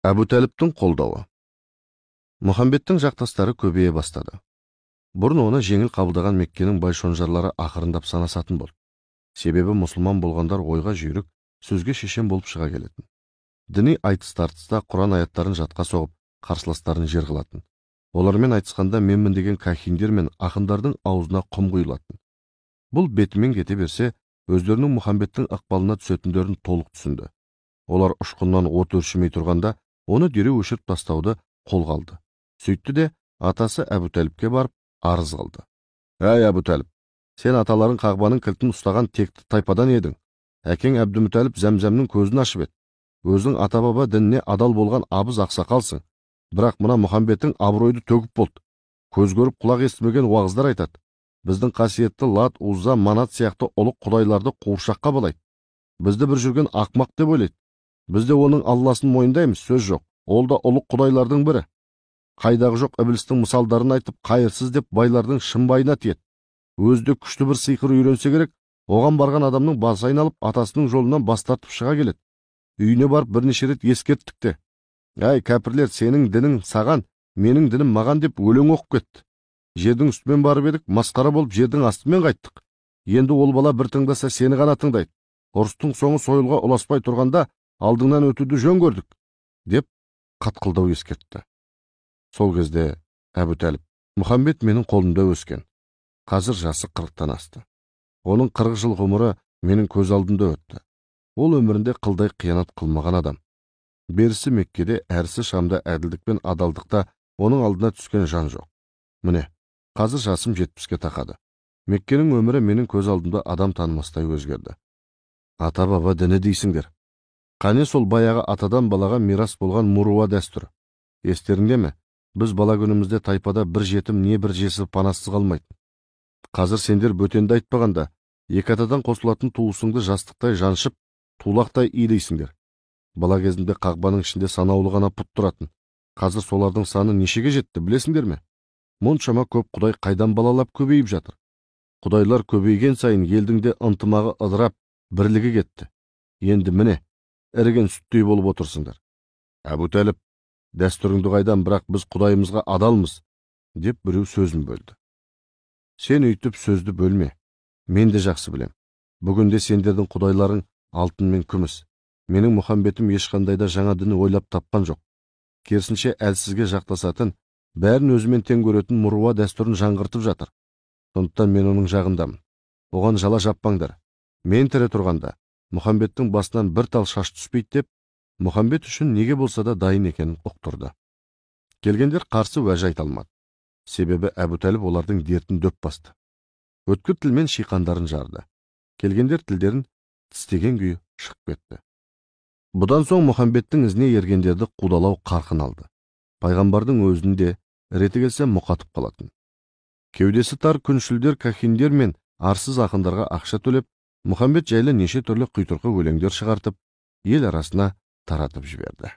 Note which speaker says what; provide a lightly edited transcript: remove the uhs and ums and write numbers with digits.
Speaker 1: Әбу Тәліптің қолдауы. Мұхаммедтің жақтастары көбейе бастады. Бұрын оны жеңіл қабылдаған Меккенің байшонжарлары ақырындап санасатын болды. Себебі мұсылман болғандар ойға жүйрік, сөзге шешен болып шыға келетін. Діни айтыс-тартыста Құран аяттарын жатқа соғып, қарсыластарын жер қылатын. Олармен айтысқанда менмін деген кахиндер мен ақындардың аузына құм құйылатын. Бұл бетімен кете берсе, өздерінің Мұхаммедтің ықпалына түсетіндерін толық түсінді. Олар ұшқыннан от өршімей тұрғанда, оны дереу өшіріп тастауды қолға алды. Сөйтті де атасы Әбу Тәліпке барып арыз қылды. Әй Әбу Тәліп, сен аталарың Қағбаның кілтін ұстаған текті тайпадан едің. Әкең Әбдімүтәліп Зәмзәмнің көзін ашып еді. Өзің ата-баба дініне адал болған абыз ақсақалсың. Бірақ мына Мұхаммедтің абыройды төгіп болды. Көз көріп құлақ естімеген уағыздар айтады. Біздің қасиетті Лат, Узза, Манат сияқты ұлық құдайларды қуыршаққа балайды. Бізді бір жүрген ақмақ деп ойлайды. Бізде оның Алласын мойындаймыз, сөз жоқ. Ол да ұлық құдайлардың бірі. Қайдағы жоқ іблістің мысалдарын айтып, қайырсыз деп байлардың шымбайына тиеді. Өзде күшті бір сиқыр үйренсе керек, оған барған адамның басы айналып, атасының жолынан бас тартып шыға келеді. Үйіне барып бірнеше рет ескерттік те. Әй кәпірлер, сенің дінің саған, менің дінім маған деп өлең оқып кетті. Жердің үстімен барып едік, масқара болып жердің астымен қайттық. Енді ол бала бір тыңдаса сені ғана тыңдайды. Ұрыстың соңы сойылға ұласпай тұрғанда алдыңнан өтуді жөн көрдік, деп қатқылдау ескертті. Сол кезде Әбу Тәліп, Мұхаммед менің қолымда өскен. Қазір жасы 40-тан асты. Оның 40 жыл ғұмыры менің көз алдымда өтті. Ол өмірінде қылдай қиянат қылмаған адам. Берісі Меккеде, әрісі Шамда әділдік пен адалдықта оның алдына түскен жан жоқ. Міне, қазір жасым 70-ке тақады. Меккенің өмірі менің көз алдымда адам танымастай өзгерді. Ата-баба діні дейсіңдер. Қане сол баяғы атадан балаға мирас болған мұруа дәстүрі. Естеріңде ме? Біз бала күнімізде тайпада бір жетім не бір жесір панасыз қалмайтын. Қазір сендер бөтенді айтпағанда, екі атадан қосылатын туысыңды жастықтай жаншып, тулақтай илейсіңдер. Бала кезінде Қағбаның ішінде санаулы ғана пұт тұратын. Қазір солардың саны нешеге жетті, білесіңдер ме? Мұншама көп құдай қайдан балалап көбейіп жатыр. Құдайлар көбейген сайын елдің де ынтымағы ыдырап, бірлігі кетті. Енді міне, іріген сүттей болып отырсыңдар. Әбу Тәліп, дәстүріңді қайдан, бірақ біз құдайымызға адалмыз, деп біреу сөзін бөлді. Сен өйтіп сөзді бөлме. Мен де жақсы білем. Бүгінде сендердің құдайларың алтын мен күміс. Менің Мұхаммедім ешқандайда жаңа діні ойлап тапқан жоқ. Керісінше әлсізге жақтасатын, бәрін өзімен тең көретін мұруа дәстүрін жаңғыртып жатыр. Сондықтан мен оның жағындамын. Оған жала жаппаңдар. Мен тірі тұрғанда Мұхаммедтің басынан бір тал шаш түспейді деп, Мұхаммед үшін неге болса да дайын екенін ұқтырды. Келгендер қарсы уәж айта алмады. Себебі Әбу Тәліп олардың дертін дөп басты. Өткір тілмен шиқандарын жарды. Келгендер тілдерін тістеген күйі шығып кетті. Бұдан соң Мұхаммедтің ізіне ергендерді қудалау қарқын алды. Пайғамбардың өзінде реті келсе мұқатып қалатын. Кеудесі тар күншілдер, кахиндер мен арсыз ақындарға ақша төлеп, Мұхаммед жайлы неше түрлі құйтырқы өлеңдер шығартып, ел арасына таратып жіберді.